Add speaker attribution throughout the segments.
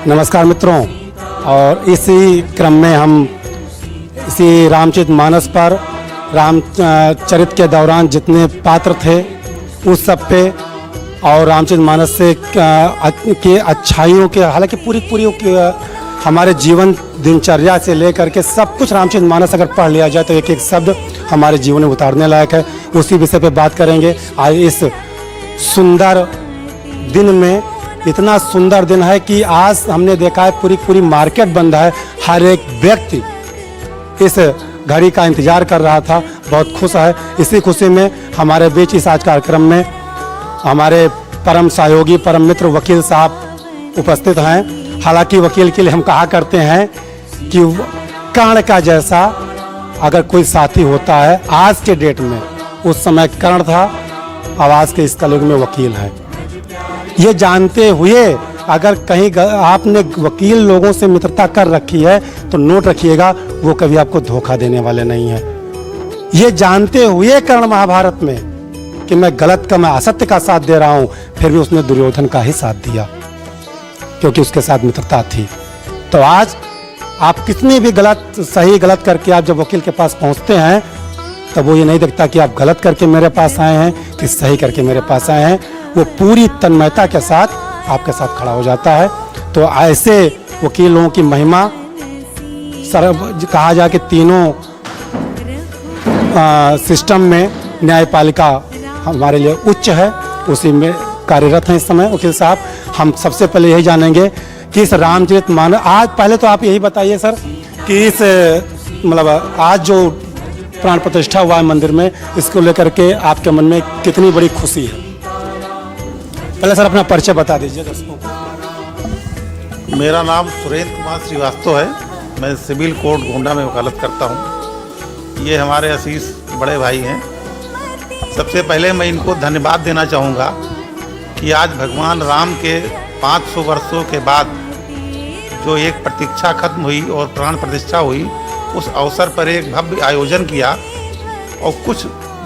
Speaker 1: नमस्कार मित्रों, और इसी क्रम में हम इसी रामचरितमानस पर रामचरित के दौरान जितने पात्र थे उस सब पे और रामचरितमानस से के अच्छाइयों के, हालांकि पूरी हमारे जीवन दिनचर्या से लेकर के सब कुछ रामचरितमानस अगर पढ़ लिया जाए तो एक एक शब्द हमारे जीवन में उतारने लायक है। उसी विषय पे बात करेंगे आज इस सुंदर दिन में। इतना सुंदर दिन है कि आज हमने देखा है पूरी मार्केट बंद है। हर एक व्यक्ति इस घड़ी का इंतजार कर रहा था, बहुत खुश है। इसी खुशी में हमारे बीच इस आज कार्यक्रम में हमारे परम सहयोगी परम मित्र वकील साहब उपस्थित हैं। हालांकि वकील के लिए हम कहा करते हैं कि कर्ण का जैसा अगर कोई साथी होता है आज के डेट में, उस समय कर्ण था, अब आज के इस कलयुग में वकील है। ये जानते हुए अगर कहीं आपने वकील लोगों से मित्रता कर रखी है तो नोट रखिएगा, वो कभी आपको धोखा देने वाले नहीं है। ये जानते हुए कर्ण महाभारत में कि मैं गलत का, मैं असत्य का साथ दे रहा हूं, फिर भी उसने दुर्योधन का ही साथ दिया क्योंकि उसके साथ मित्रता थी। तो आज आप कितनी भी सही गलत करके आप जब वकील के पास पहुंचते हैं तब वो ये नहीं देखता कि आप गलत करके मेरे पास आए हैं कि सही करके मेरे पास आए हैं। वो पूरी तन्मयता के साथ आपके साथ खड़ा हो जाता है। तो ऐसे वकीलों की महिमा कहा जाए कि तीनों सिस्टम में न्यायपालिका हमारे लिए उच्च है, उसी में कार्यरत हैं इस समय वकील साहब। हम सबसे पहले यही जानेंगे कि इस रामचरितमानस, आज पहले तो आप यही बताइए सर कि इस मतलब आज जो प्राण प्रतिष्ठा हुआ है मंदिर में, इसको लेकर के आपके मन में कितनी बड़ी खुशी है? पहले सर अपना परिचय बता दीजिए दर्शकों को।
Speaker 2: मेरा नाम सुरेंद्र कुमार श्रीवास्तव है। मैं सिविल कोर्ट गोंडा में वकालत करता हूँ। ये हमारे आशीष बड़े भाई हैं। सबसे पहले मैं इनको धन्यवाद देना चाहूँगा कि आज भगवान राम के 500 वर्षों के बाद जो एक प्रतीक्षा खत्म हुई और प्राण प्रतिष्ठा हुई, उस अवसर पर एक भव्य आयोजन किया और कुछ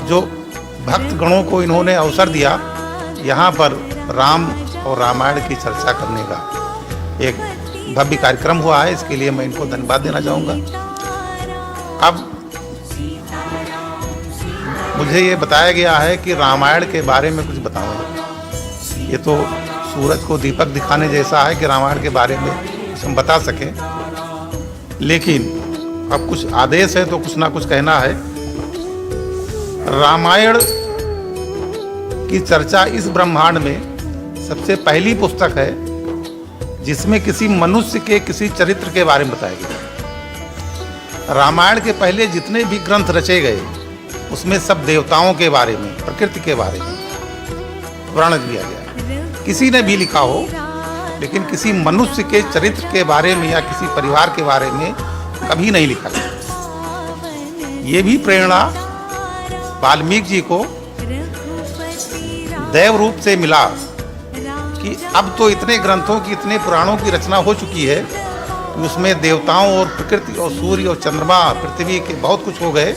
Speaker 2: जो भक्तगणों को इन्होंने अवसर दिया यहाँ पर राम और रामायण की चर्चा करने का एक भव्य कार्यक्रम हुआ है। इसके लिए मैं इनको धन्यवाद देना चाहूँगा। अब मुझे ये बताया गया है कि रामायण के बारे में कुछ बताऊँगा। ये तो सूरज को दीपक दिखाने जैसा है कि रामायण के बारे में कुछ हम बता सकें, लेकिन अब कुछ आदेश है तो कुछ ना कुछ कहना है। रामायण की चर्चा इस ब्रह्मांड में सबसे पहली पुस्तक है जिसमें किसी मनुष्य के किसी चरित्र के बारे में बताया गया। रामायण के पहले जितने भी ग्रंथ रचे गए उसमें सब देवताओं के बारे में, प्रकृति के बारे में वर्णन किया गया। किसी ने भी लिखा हो, लेकिन किसी मनुष्य के चरित्र के बारे में या किसी परिवार के बारे में कभी नहीं लिखा गया। ये भी प्रेरणा वाल्मीकि जी को देव रूप से मिला कि अब तो इतने ग्रंथों की, इतने पुराणों की रचना हो चुकी है कि उसमें देवताओं और प्रकृति और सूर्य और चंद्रमा, पृथ्वी के बहुत कुछ हो गए,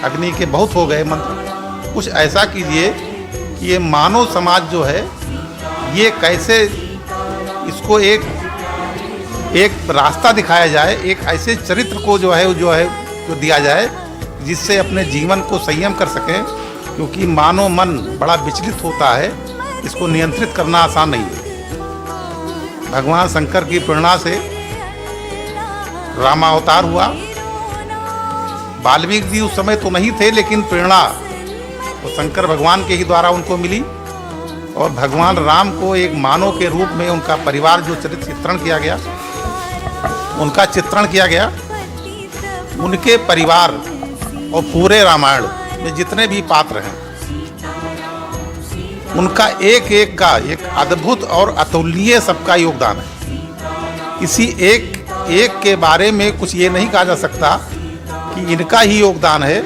Speaker 2: अग्नि के बहुत हो गए मंत्र। कुछ ऐसा कीजिए कि ये मानव समाज जो है ये कैसे इसको एक रास्ता दिखाया जाए, एक ऐसे चरित्र को जो दिया जाए जिससे अपने जीवन को संयम कर सकें, क्योंकि मानव मन बड़ा विचलित होता है, इसको नियंत्रित करना आसान नहीं है। भगवान शंकर की प्रेरणा से रामावतार हुआ। वाल्मीकि जी उस समय तो नहीं थे, लेकिन प्रेरणा तो शंकर भगवान के ही द्वारा उनको मिली और भगवान राम को एक मानव के रूप में उनका परिवार जो चित्रण किया गया, उनका चित्रण किया गया। उनके परिवार और पूरे रामायण में जितने भी पात्र हैं उनका एक एक का एक अद्भुत और अतुलनीय सबका योगदान है। किसी एक के बारे में कुछ ये नहीं कहा जा सकता कि इनका ही योगदान है।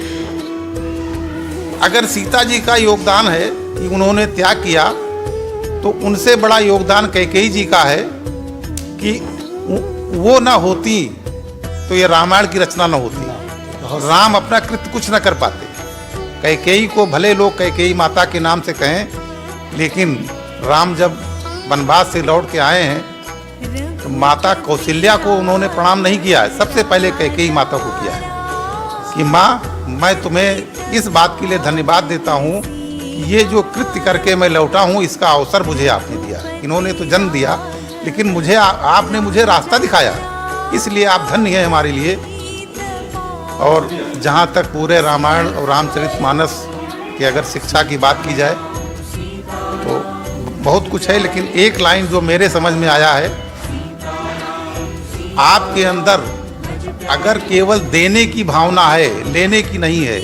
Speaker 2: अगर सीता जी का योगदान है कि उन्होंने त्याग किया, तो उनसे बड़ा योगदान कैकेयी जी का है कि वो ना होती तो ये रामायण की रचना ना होती। राम अपना कृत्य कुछ न कर पाते। कैकेयी को भले लोग कैकेयी माता के नाम से कहें, लेकिन राम जब वनवास से लौट के आए हैं तो माता कौशल्या को उन्होंने प्रणाम नहीं किया है, सबसे पहले कैकेयी माता को किया है कि माँ, मैं तुम्हें इस बात के लिए धन्यवाद देता हूँ कि ये जो कृत्य करके मैं लौटा हूँ, इसका अवसर मुझे आपने दिया। इन्होंने तो जन्म दिया, लेकिन मुझे आपने मुझे रास्ता दिखाया, इसलिए आप धन्य हैं हमारे लिए। और जहाँ तक पूरे रामायण और रामचरितमानस की अगर शिक्षा की बात की जाए तो बहुत कुछ है, लेकिन एक लाइन जो मेरे समझ में आया है, आपके अंदर अगर केवल देने की भावना है, लेने की नहीं है,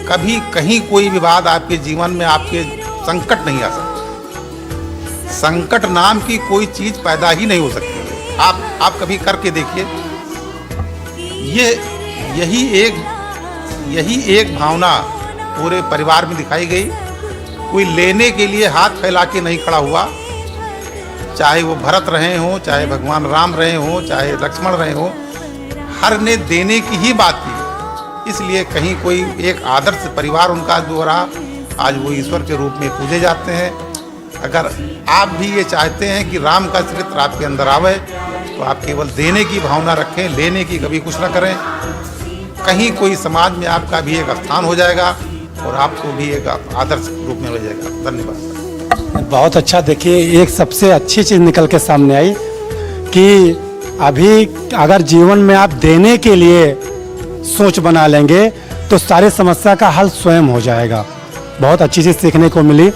Speaker 2: कभी कहीं कोई विवाद आपके जीवन में, आपके संकट नहीं आ सकता। संकट नाम की कोई चीज पैदा ही नहीं हो सकती है। आप कभी करके देखिए। यही एक भावना पूरे परिवार में दिखाई गई। कोई लेने के लिए हाथ फैला के नहीं खड़ा हुआ, चाहे वो भरत रहे हों, चाहे भगवान राम रहे हों, चाहे लक्ष्मण रहे हों, हर ने देने की ही बात की। इसलिए कहीं कोई एक आदर्श परिवार उनका जो रहा, आज वो ईश्वर के रूप में पूजे जाते हैं। अगर आप भी ये चाहते हैं कि राम का चरित्र आपके अंदर आवे, तो आप केवल देने की भावना रखें, लेने की कभी कुछ न करें। कहीं कोई समाज में आपका भी एक स्थान हो जाएगा और आपको भी एक आदर्श रूप में हो जाएगा। धन्यवाद।
Speaker 1: बहुत अच्छा। देखिए, एक सबसे अच्छी चीज़ निकल के सामने आई कि अभी अगर जीवन में आप देने के लिए सोच बना लेंगे तो सारी समस्या का हल स्वयं हो जाएगा। बहुत अच्छी चीज़ सीखने को मिली।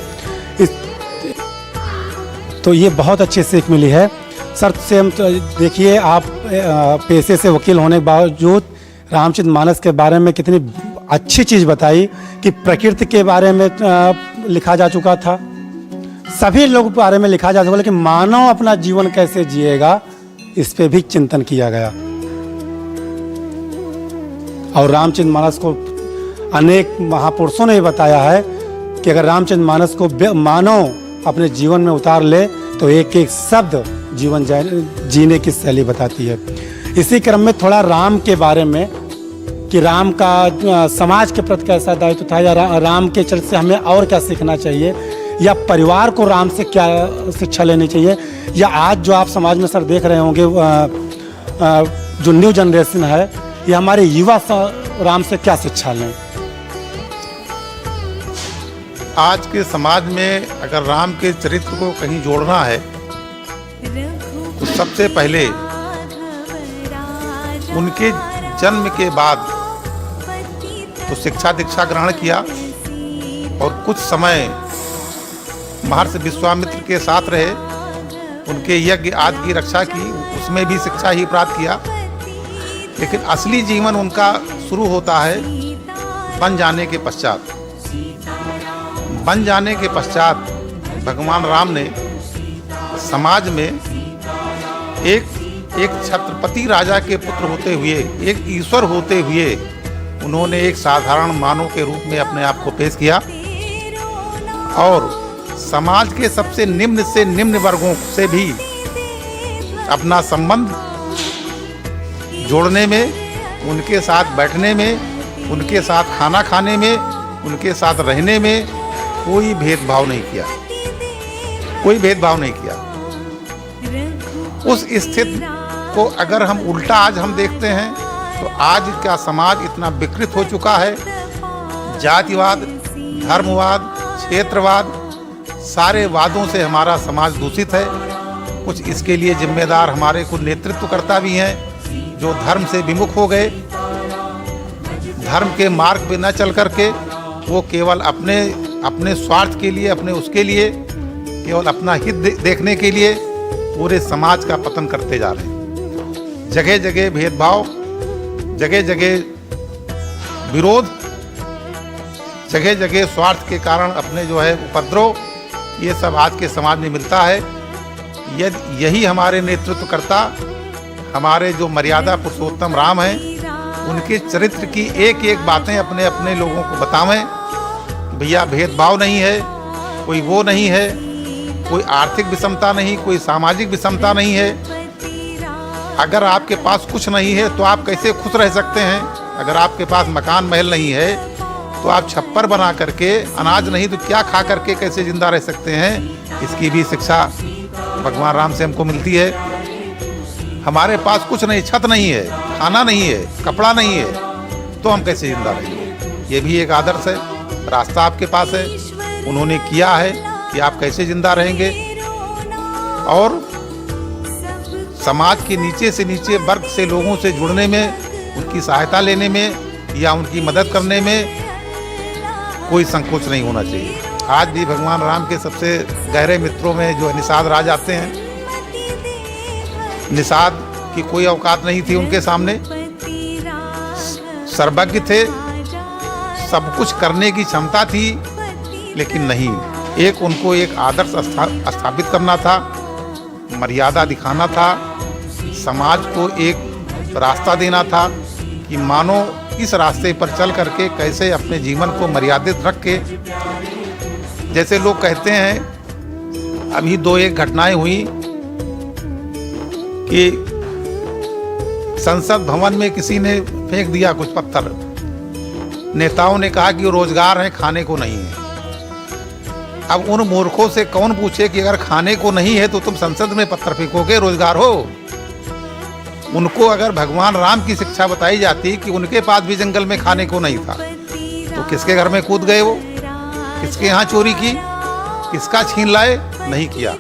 Speaker 1: तो ये बहुत अच्छी सीख मिली है सर से। हम तो देखिए, आप पेशे से वकील होने के बावजूद रामचरितमानस के बारे में कितनी अच्छी चीज़ बताई कि प्रकृति के बारे में लिखा जा चुका था, सभी लोगों के बारे में लिखा जा चुका, लेकिन मानव अपना जीवन कैसे जिएगा इस पे भी चिंतन किया गया। और रामचरितमानस को अनेक महापुरुषों ने बताया है कि अगर रामचरितमानस को मानव अपने जीवन में उतार ले तो एक एक शब्द जीवन जीने की शैली बताती है। इसी क्रम में थोड़ा राम के बारे में कि राम का समाज के प्रति कैसा दायित्व था, या राम के चरित्र से हमें और क्या सीखना चाहिए, या परिवार को राम से क्या शिक्षा लेनी चाहिए, या आज जो आप समाज में सर देख रहे होंगे जो न्यू जनरेशन है, ये हमारे युवा राम से क्या शिक्षा लें।
Speaker 2: आज के समाज में अगर राम के चरित्र को कहीं जोड़ना है तो सबसे पहले उनके जन्म के बाद तो शिक्षा दीक्षा ग्रहण किया और कुछ समय महर्षि विश्वामित्र के साथ रहे, उनके यज्ञ आदि की रक्षा की, उसमें भी शिक्षा ही प्राप्त किया। लेकिन असली जीवन उनका शुरू होता है बन जाने के पश्चात। बन जाने के पश्चात भगवान राम ने समाज में एक छत्रपति राजा के पुत्र होते हुए, एक ईश्वर होते हुए, उन्होंने एक साधारण मानव के रूप में अपने आप को पेश किया और समाज के सबसे निम्न से निम्न वर्गों से भी अपना संबंध जोड़ने में, उनके साथ बैठने में, उनके साथ खाना खाने में, उनके साथ रहने में कोई भेदभाव नहीं किया, कोई भेदभाव नहीं किया। उस स्थिति को अगर हम उल्टा आज हम देखते हैं तो आज का समाज इतना विकृत हो चुका है, जातिवाद, धर्मवाद, क्षेत्रवाद, सारे वादों से हमारा समाज दूषित है। कुछ इसके लिए जिम्मेदार हमारे कुछ नेतृत्वकर्ता भी हैं जो धर्म से विमुख हो गए, धर्म के मार्ग पे न चल करके वो केवल अपने स्वार्थ के लिए, अपने उसके लिए, केवल अपना हित देखने के लिए पूरे समाज का पतन करते जा रहे हैं। जगह जगह भेदभाव, जगह जगह विरोध, जगह जगह स्वार्थ के कारण अपने जो है उपद्रव, ये सब आज के समाज में मिलता है। यही हमारे नेतृत्वकर्ता, हमारे जो मर्यादा पुरुषोत्तम राम हैं, उनके चरित्र की एक एक बातें अपने अपने लोगों को बतावें। भैया भेदभाव नहीं है, कोई वो नहीं है, कोई आर्थिक विषमता नहीं, कोई सामाजिक विषमता नहीं है। अगर आपके पास कुछ नहीं है तो आप कैसे खुश रह सकते हैं? अगर आपके पास मकान महल नहीं है तो आप छप्पर बना करके, अनाज नहीं तो क्या खा करके कैसे जिंदा रह सकते हैं? इसकी भी शिक्षा भगवान राम से हमको मिलती है। हमारे पास कुछ नहीं, छत नहीं है, खाना नहीं है, कपड़ा नहीं है, तो हम कैसे जिंदा रहेंगे? ये भी एक आदर्श है, रास्ता आपके पास है, उन्होंने किया है कि आप कैसे जिंदा रहेंगे। और समाज के नीचे से नीचे वर्ग से लोगों से जुड़ने में, उनकी सहायता लेने में या उनकी मदद करने में कोई संकोच नहीं होना चाहिए। आज भी भगवान राम के सबसे गहरे मित्रों में जो निषाद राज आते हैं, निषाद की कोई औकात नहीं थी उनके सामने, सर्वज्ञ थे, सब कुछ करने की क्षमता थी, लेकिन नहीं, एक उनको एक आदर्श स्थापित करना था, मर्यादा दिखाना था, समाज को एक रास्ता देना था कि मानो इस रास्ते पर चल करके कैसे अपने जीवन को मर्यादित रख के, जैसे लोग कहते हैं, अभी 2-1 घटनाएं हुई कि संसद भवन में किसी ने फेंक दिया कुछ पत्थर, नेताओं ने कहा कि वो रोजगार है, खाने को नहीं है। अब उन मूर्खों से कौन पूछे कि अगर खाने को नहीं है तो तुम संसद में पत्थर फेंकोगे, रोजगार हो? उनको अगर भगवान राम की शिक्षा बताई जाती कि उनके पास भी जंगल में खाने को नहीं था, तो किसके घर में कूद गए वो? किसके यहाँ चोरी की? किसका छीन लाए? नहीं किया।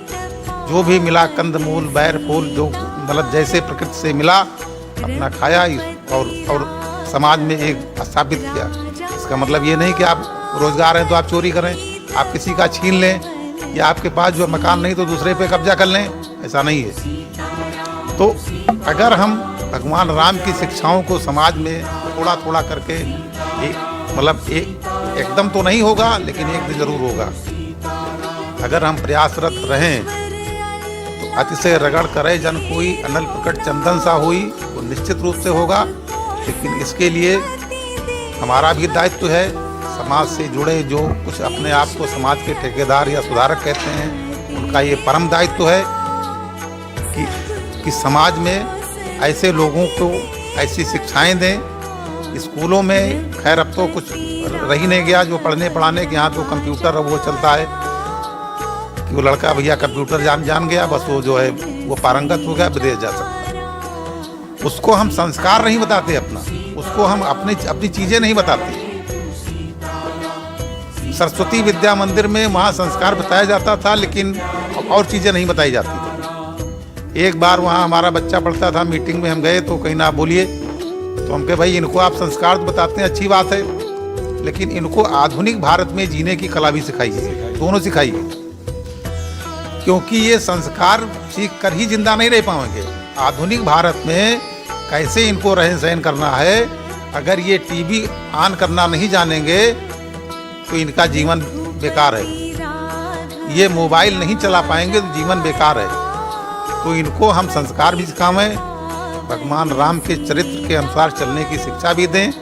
Speaker 2: जो भी मिला, कंदमूल, बैर फूल, जो मतलब जैसे प्रकृति से मिला, अपना खाया और समाज में एक स्थापित किया। इसका मतलब ये नहीं कि आप रोजगार हैं तो आप चोरी करें, आप किसी का छीन लें, या आपके पास जो मकान नहीं तो दूसरे पे कब्जा कर लें, ऐसा नहीं है। तो अगर हम भगवान राम की शिक्षाओं को समाज में थोड़ा थोड़ा करके एकदम तो नहीं होगा, लेकिन एक दिन जरूर होगा। अगर हम प्रयासरत रहें तो अतिशय रगड़ करे जन कोई, अनल प्रकट चंदन सा हुई, वो निश्चित रूप से होगा। लेकिन इसके लिए हमारा भी दायित्व है, समाज से जुड़े जो कुछ अपने आप को समाज के ठेकेदार या सुधारक कहते हैं, उनका ये परम दायित्व है कि समाज में ऐसे लोगों को ऐसी शिक्षाएं दें। स्कूलों में खैर अब तो कुछ रह ही नहीं गया, जो पढ़ने पढ़ाने के यहाँ तो कंप्यूटर वो चलता है कि वो लड़का भैया कंप्यूटर जान गया, बस वो जो है वो पारंगत हो गया, विदेश जा सकता है। उसको हम संस्कार नहीं बताते अपना, उसको हम अपनी चीज़ें नहीं बताते। सरस्वती विद्या मंदिर में वहाँ संस्कार बताया जाता था, लेकिन और चीज़ें नहीं बताई जाती थी। एक बार वहाँ हमारा बच्चा पढ़ता था, मीटिंग में हम गए तो कहीं ना बोलिए, तो हम कहे भाई इनको आप संस्कार तो बताते हैं, अच्छी बात है, लेकिन इनको आधुनिक भारत में जीने की कला भी सिखाइए, दोनों सिखाइए, क्योंकि ये संस्कार सीख कर ही जिंदा नहीं रह पाएंगे। आधुनिक भारत में कैसे इनको रहन सहन करना है, अगर ये टीवी ऑन करना नहीं जानेंगे तो इनका जीवन बेकार है। ये मोबाइल नहीं चला पाएंगे तो जीवन बेकार है। तो इनको हम संस्कार भी सिखाएं, भगवान राम के चरित्र के अनुसार चलने की शिक्षा भी दें,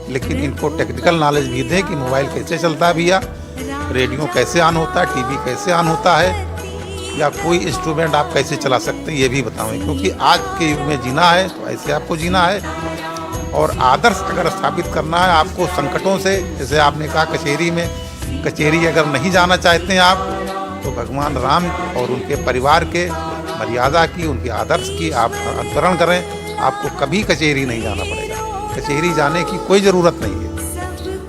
Speaker 2: लेकिन इनको टेक्निकल नॉलेज भी दें कि मोबाइल कैसे चलता है भैया, रेडियो कैसे ऑन होता है, टीवी कैसे ऑन होता है, या कोई इंस्ट्रूमेंट आप कैसे चला सकते हैं, ये भी बताएं। क्योंकि आज के युग में जीना है तो ऐसे आपको जीना है। और आदर्श अगर स्थापित करना है आपको संकटों से, जैसे आपने कहा कचहरी अगर नहीं जाना चाहते हैं आप, तो भगवान राम और उनके परिवार के मर्यादा की, उनके आदर्श की आप अनुसरण करें, आपको कभी कचहरी नहीं जाना पड़ेगा। कचहरी जाने की कोई ज़रूरत नहीं है,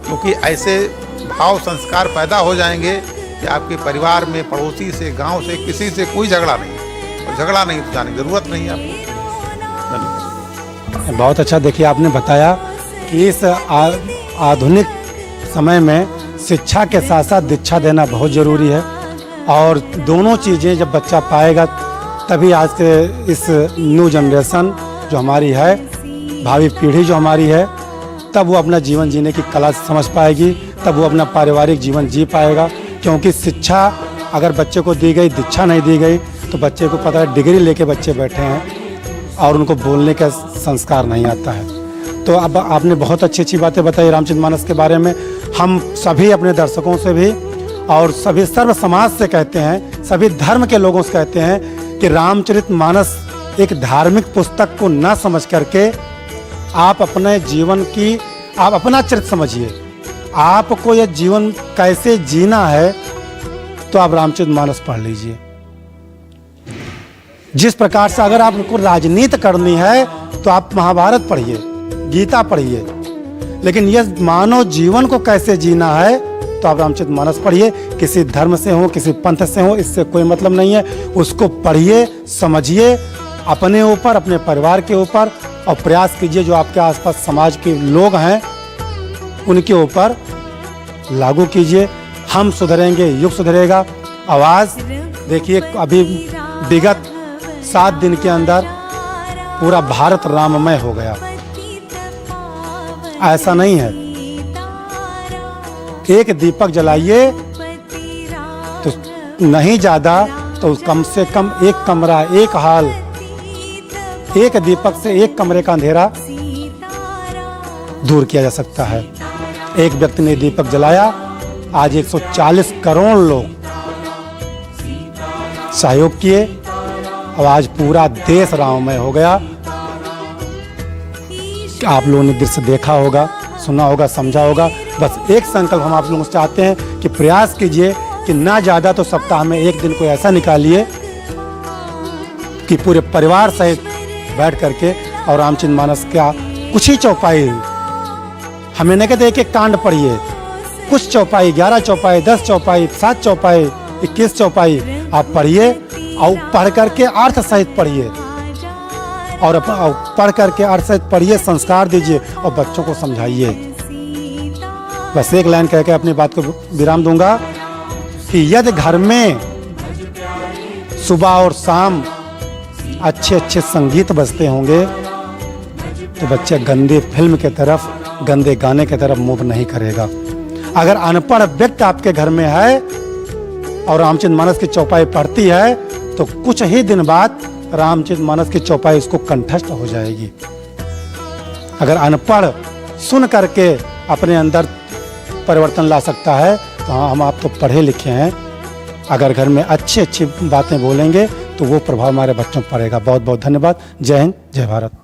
Speaker 2: क्योंकि ऐसे भाव संस्कार पैदा हो जाएंगे कि आपके परिवार में, पड़ोसी से, गांव से, किसी से कोई झगड़ा नहीं, और झगड़ा नहीं तो जाने की ज़रूरत नहीं है आपको।
Speaker 1: बहुत अच्छा, देखिए आपने बताया कि इस आधुनिक समय में शिक्षा के साथ साथ दीक्षा देना बहुत ज़रूरी है, और दोनों चीज़ें जब बच्चा पाएगा तभी आज के इस न्यू जनरेशन जो हमारी है, भावी पीढ़ी जो हमारी है, तब वो अपना जीवन जीने की कला समझ पाएगी, तब वो अपना पारिवारिक जीवन जी पाएगा। क्योंकि शिक्षा अगर बच्चे को दी गई, दीक्षा नहीं दी गई, तो बच्चे को पता है डिग्री लेके बच्चे बैठे हैं और उनको बोलने का संस्कार नहीं आता है। तो अब आपने बहुत अच्छी बातें बताई रामचरितमानस के बारे में। हम सभी अपने दर्शकों से भी और सभी सर्व समाज से कहते हैं, सभी धर्म के लोगों से कहते हैं कि रामचरितमानस एक धार्मिक पुस्तक को न समझ करके आप अपने जीवन की, आप अपना चरित्र समझिए। आपको यह जीवन कैसे जीना है तो आप रामचरितमानस पढ़ लीजिए। जिस प्रकार से अगर आपको राजनीति करनी है तो आप महाभारत पढ़िए, गीता पढ़िए, लेकिन यह मानव जीवन को कैसे जीना है तो आप रामचरितमानस पढ़िए। किसी धर्म से हो, किसी पंथ से हो, इससे कोई मतलब नहीं है। उसको पढ़िए, समझिए, अपने ऊपर, अपने परिवार के ऊपर, और प्रयास कीजिए जो आपके आसपास समाज के लोग हैं उनके ऊपर लागू कीजिए। हम सुधरेंगे, युग सुधरेगा। आवाज़ देखिए, अभी विगत 7 दिन के अंदर पूरा भारत राममय हो गया। ऐसा नहीं है, एक दीपक जलाइए तो नहीं ज़्यादा तो कम से कम एक कमरा, एक हाल, एक दीपक से एक कमरे का अंधेरा दूर किया जा सकता है। एक व्यक्ति ने दीपक जलाया, आज 140 करोड़ लोग सहयोग किए और आज पूरा देश राममय हो गया। आप लोगों ने दृश्य देखा होगा, सुना होगा, समझा होगा। बस एक संकल्प हम आप लोगों से चाहते हैं कि प्रयास कीजिए कि ना ज़्यादा तो सप्ताह में एक दिन को ऐसा निकालिए कि पूरे परिवार सहित बैठ करके और रामचरितमानस का कुछ ही चौपाई, हमें नहीं कहते एक एक कांड पढ़िए, कुछ चौपाई, 11 चौपाई, 10 चौपाई, 7 चौपाई, 21 चौपाई आप पढ़िए और पढ़ करके अर्थ सहित पढ़िए और पढ़ करके अर्थ सहित पढ़िए, संस्कार दीजिए और बच्चों को समझाइए। बस एक लाइन कह के अपनी बात को विराम दूंगा कि यदि घर में सुबह और शाम अच्छे अच्छे संगीत बजते होंगे तो बच्चे गंदे फिल्म के तरफ, गंदे गाने के तरफ मुंह नहीं करेगा। अगर अनपढ़ व्यक्ति आपके घर में है और रामचरितमानस की चौपाई पढ़ती है तो कुछ ही दिन बाद रामचरितमानस की चौपाई उसको कंठस्थ हो जाएगी। अगर अनपढ़ सुन करके अपने अंदर परिवर्तन ला सकता है तो हाँ, हम आप तो पढ़े लिखे हैं। अगर घर में अच्छी अच्छी बातें बोलेंगे तो वो प्रभाव हमारे बच्चों पर पड़ेगा। बहुत बहुत धन्यवाद। जय हिंद, जय भारत।